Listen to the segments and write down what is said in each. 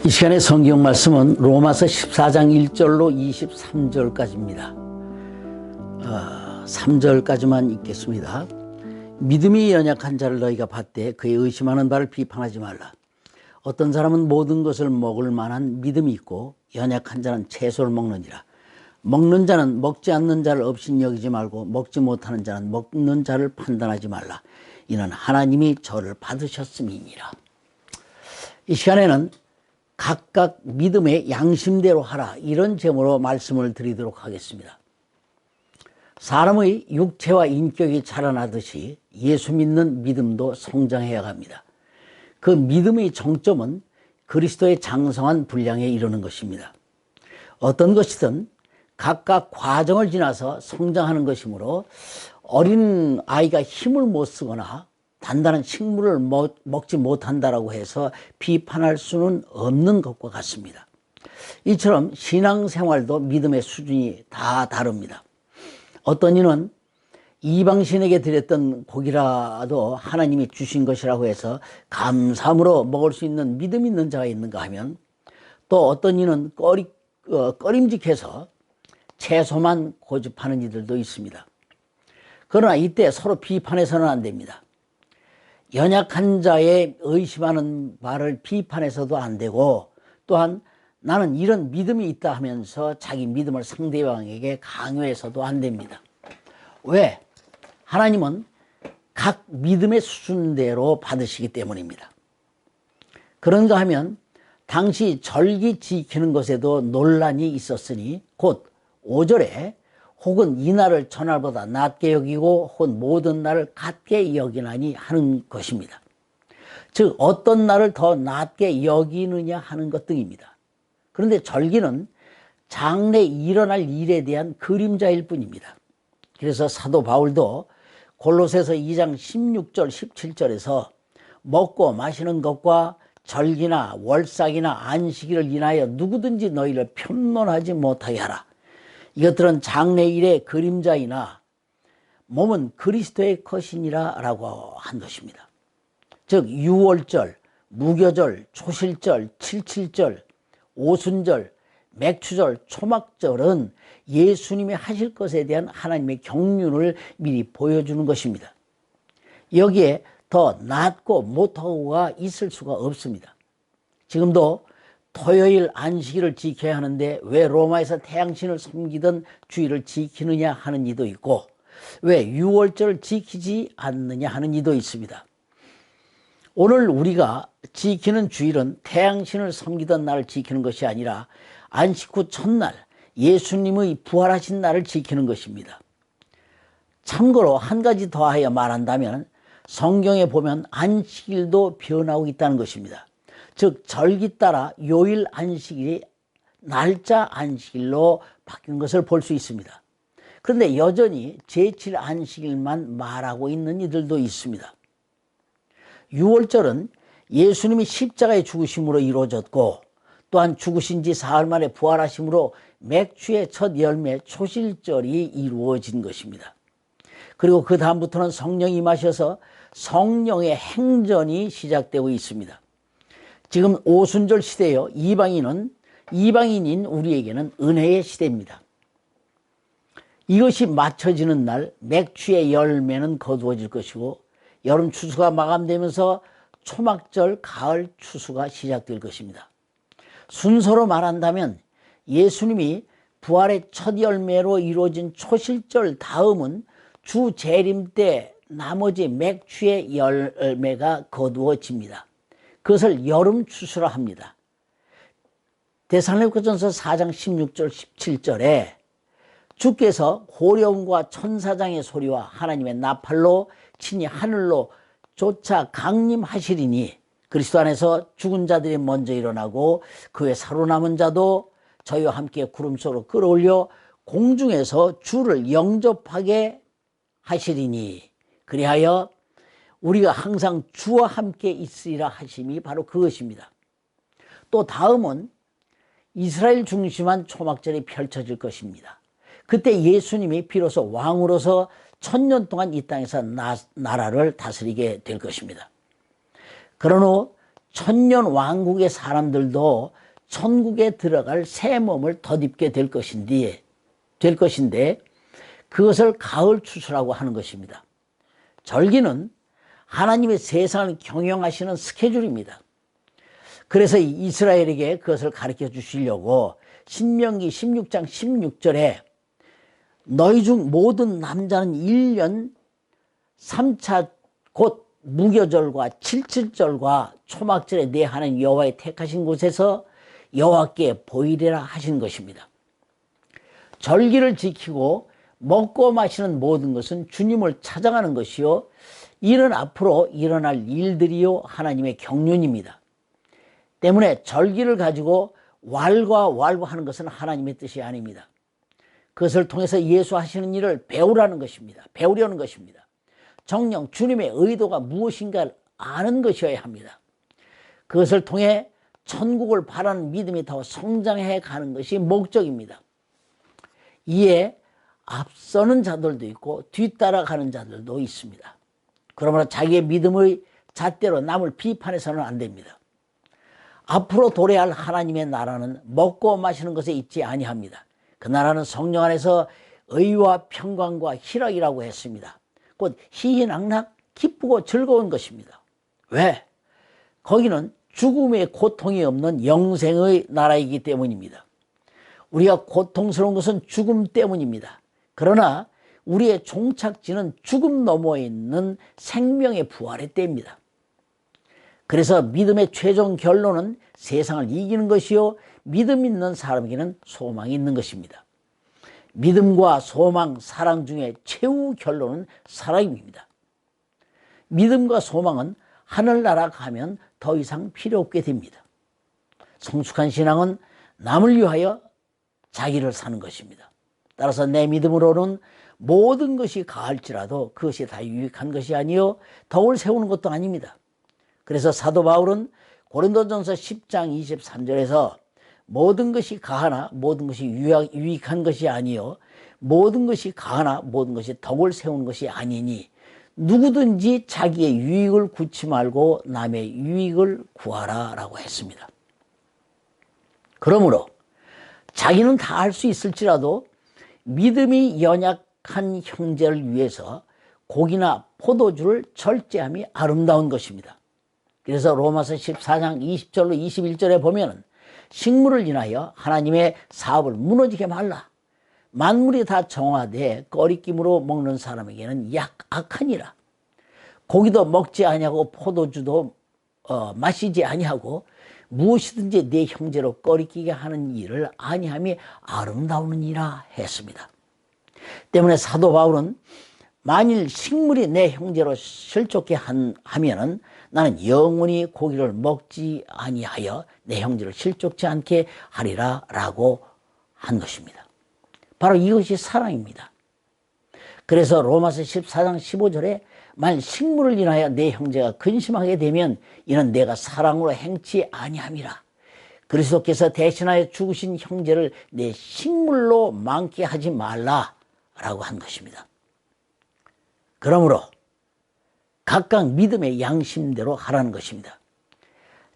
이 시간의 성경 말씀은 로마서 14장 1절로 23절까지입니다. 3절까지만 읽겠습니다. 믿음이 연약한 자를 너희가 받되 그의 의심하는 바를 비판하지 말라. 어떤 사람은 모든 것을 먹을 만한 믿음이 있고 연약한 자는 채소를 먹느니라. 먹는 자는 먹지 않는 자를 없인 여기지 말고 먹지 못하는 자는 먹는 자를 판단하지 말라. 이는 하나님이 저를 받으셨음이니라. 이 시간에는 각각 믿음의 양심대로 하라, 이런 제목으로 말씀을 드리도록 하겠습니다. 사람의 육체와 인격이 자라나듯이 예수 믿는 믿음도 성장해야 합니다. 그 믿음의 정점은 그리스도의 장성한 분량에 이르는 것입니다. 어떤 것이든 각각 과정을 지나서 성장하는 것이므로 어린 아이가 힘을 못 쓰거나 단단한 식물을 먹지 못한다라고 해서 비판할 수는 없는 것과 같습니다. 이처럼 신앙생활도 믿음의 수준이 다 다릅니다. 어떤 이는 이방신에게 드렸던 고기라도 하나님이 주신 것이라고 해서 감사함으로 먹을 수 있는 믿음 있는 자가 있는가 하면, 또 어떤 이는 꺼림직해서 채소만 고집하는 이들도 있습니다. 그러나 이때 서로 비판해서는 안 됩니다. 연약한 자의 의심하는 바를 비판해서도 안 되고, 또한 나는 이런 믿음이 있다 하면서 자기 믿음을 상대방에게 강요해서도 안 됩니다. 왜? 하나님은 각 믿음의 수준대로 받으시기 때문입니다. 그런가 하면 당시 절기 지키는 것에도 논란이 있었으니 곧 5절에 혹은 이 날을 전날보다 낮게 여기고 혹은 모든 날을 같게 여기나니 하는 것입니다. 즉 어떤 날을 더 낮게 여기느냐 하는 것 등입니다. 그런데 절기는 장래에 일어날 일에 대한 그림자일 뿐입니다. 그래서 사도 바울도 골로새서 2장 16절 17절에서 먹고 마시는 것과 절기나 월삭이나 안식일을 인하여 누구든지 너희를 편론하지 못하게 하라. 이것들은 장래 일의 그림자이나 몸은 그리스도의 것이니라 라고 한 것입니다. 즉 유월절, 무교절, 초실절, 칠칠절, 오순절, 맥추절, 초막절은 예수님이 하실 것에 대한 하나님의 경륜을 미리 보여주는 것입니다. 여기에 더 낮고 못하고가 있을 수가 없습니다. 지금도 토요일 안식일을 지켜야 하는데 왜 로마에서 태양신을 섬기던 주일을 지키느냐 하는 이도 있고, 왜 유월절을 지키지 않느냐 하는 이도 있습니다. 오늘 우리가 지키는 주일은 태양신을 섬기던 날을 지키는 것이 아니라 안식 후 첫날 예수님의 부활하신 날을 지키는 것입니다. 참고로 한 가지 더하여 말한다면 성경에 보면 안식일도 변하고 있다는 것입니다. 즉 절기 따라 요일 안식일이 날짜 안식일로 바뀐 것을 볼 수 있습니다. 그런데 여전히 제7 안식일만 말하고 있는 이들도 있습니다. 유월절은 예수님이 십자가의 죽으심으로 이루어졌고, 또한 죽으신 지 사흘 만에 부활하심으로 맥추의 첫 열매 초실절이 이루어진 것입니다. 그리고 그 다음부터는 성령이 임하셔서 성령의 행전이 시작되고 있습니다. 지금 오순절 시대요, 이방인인 우리에게는 은혜의 시대입니다. 이것이 맞춰지는 날 맥추의 열매는 거두어질 것이고, 여름 추수가 마감되면서 초막절 가을 추수가 시작될 것입니다. 순서로 말한다면 예수님이 부활의 첫 열매로 이루어진 초실절 다음은 주 재림 때 나머지 맥추의 열매가 거두어집니다. 그것을 여름 추수라 합니다. 데살로니가전서 4장 16절 17절에 주께서 호령과 천사장의 소리와 하나님의 나팔로 친히 하늘로 쫓아 강림하시리니 그리스도 안에서 죽은 자들이 먼저 일어나고 그의 살아남은 자도 저희와 함께 구름 속으로 끌어올려 공중에서 주를 영접하게 하시리니 그리하여 우리가 항상 주와 함께 있으리라 하심이 바로 그것입니다. 또 다음은 이스라엘 중심한 초막절이 펼쳐질 것입니다. 그때 예수님이 비로소 왕으로서 1000년 동안 이 땅에서 나라를 다스리게 될 것입니다. 그런 후 천년 왕국의 사람들도 천국에 들어갈 새 몸을 덧입게 될 것인데 그것을 가을 추수라고 하는 것입니다. 절기는 하나님의 세상을 경영하시는 스케줄입니다. 그래서 이스라엘에게 그것을 가르쳐 주시려고 신명기 16장 16절에 너희 중 모든 남자는 1년 3차 곧 무교절과 칠칠절과 초막절에 내 하나님 여호와의 택하신 곳에서 여호와께 보이리라 하신 것입니다. 절기를 지키고 먹고 마시는 모든 것은 주님을 찾아가는 것이요 이는 앞으로 일어날 일들이요 하나님의 경륜입니다. 때문에 절기를 가지고 왈가왈부하는 것은 하나님의 뜻이 아닙니다. 그것을 통해서 예수 하시는 일을 배우려는 것입니다. 정녕 주님의 의도가 무엇인가를 아는 것이어야 합니다. 그것을 통해 천국을 바라는 믿음이 더 성장해 가는 것이 목적입니다. 이에 앞서는 자들도 있고 뒤따라가는 자들도 있습니다. 그러므로 자기의 믿음의 잣대로 남을 비판해서는 안 됩니다. 앞으로 도래할 하나님의 나라는 먹고 마시는 것에 있지 아니합니다. 그 나라는 성령 안에서 의와 평강과 희락이라고 했습니다. 곧 희희낙낙 기쁘고 즐거운 것입니다. 왜? 거기는 죽음의 고통이 없는 영생의 나라이기 때문입니다. 우리가 고통스러운 것은 죽음 때문입니다. 그러나 우리의 종착지는 죽음 너머에 있는 생명의 부활의 때입니다. 그래서 믿음의 최종 결론은 세상을 이기는 것이요 믿음 있는 사람에게는 소망이 있는 것입니다. 믿음과 소망, 사랑 중에 최후 결론은 사랑입니다. 믿음과 소망은 하늘나라 가면 더 이상 필요 없게 됩니다. 성숙한 신앙은 남을 위하여 자기를 사는 것입니다. 따라서 내 믿음으로는 모든 것이 가할지라도 그것이 다 유익한 것이 아니요 덕을 세우는 것도 아닙니다. 그래서 사도 바울은 고린도전서 10장 23절에서 모든 것이 가하나 모든 것이 유익한 것이 아니요 모든 것이 가하나 모든 것이 덕을 세우는 것이 아니니 누구든지 자기의 유익을 구치 말고 남의 유익을 구하라 라고 했습니다. 그러므로 자기는 다 할 수 있을지라도 믿음이 연약한 형제를 위해서 고기나 포도주를 절제함이 아름다운 것입니다. 그래서 로마서 14장 20절로 21절에 보면 식물을 인하여 하나님의 사업을 무너지게 말라. 만물이 다 정화돼 꺼리낌으로 먹는 사람에게는 악하니라. 고기도 먹지 아니하고 포도주도 마시지 아니하고 무엇이든지 내 형제로 꺼리끼게 하는 일을 아니함이 아름다우니라 했습니다. 때문에 사도 바울은 만일 식물이 내 형제로 실족해 하면은 나는 영원히 고기를 먹지 아니하여 내 형제를 실족지 않게 하리라 라고 한 것입니다. 바로 이것이 사랑입니다. 그래서 로마서 14장 15절에 만일 식물을 인하여 내 형제가 근심하게 되면 이는 내가 사랑으로 행치 아니함이라. 그리스도께서 대신하여 죽으신 형제를 내 식물로 많게 하지 말라라고 한 것입니다. 그러므로 각각 믿음의 양심대로 하라는 것입니다.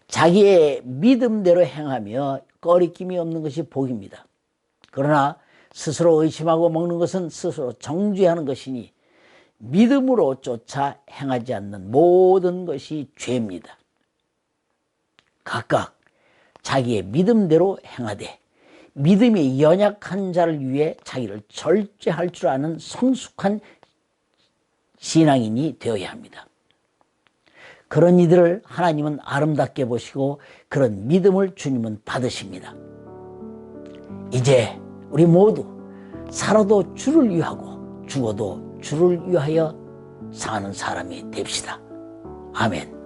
자기의 믿음대로 행하며 꺼리낌이 없는 것이 복입니다. 그러나 스스로 의심하고 먹는 것은 스스로 정죄하는 것이니 믿음으로 쫓아 행하지 않는 모든 것이 죄입니다. 각각 자기의 믿음대로 행하되 믿음이 연약한 자를 위해 자기를 절제할 줄 아는 성숙한 신앙인이 되어야 합니다. 그런 이들을 하나님은 아름답게 보시고 그런 믿음을 주님은 받으십니다. 이제 우리 모두 살아도 주를 위하고 죽어도 주를 위하여 사는 사람이 됩시다. 아멘.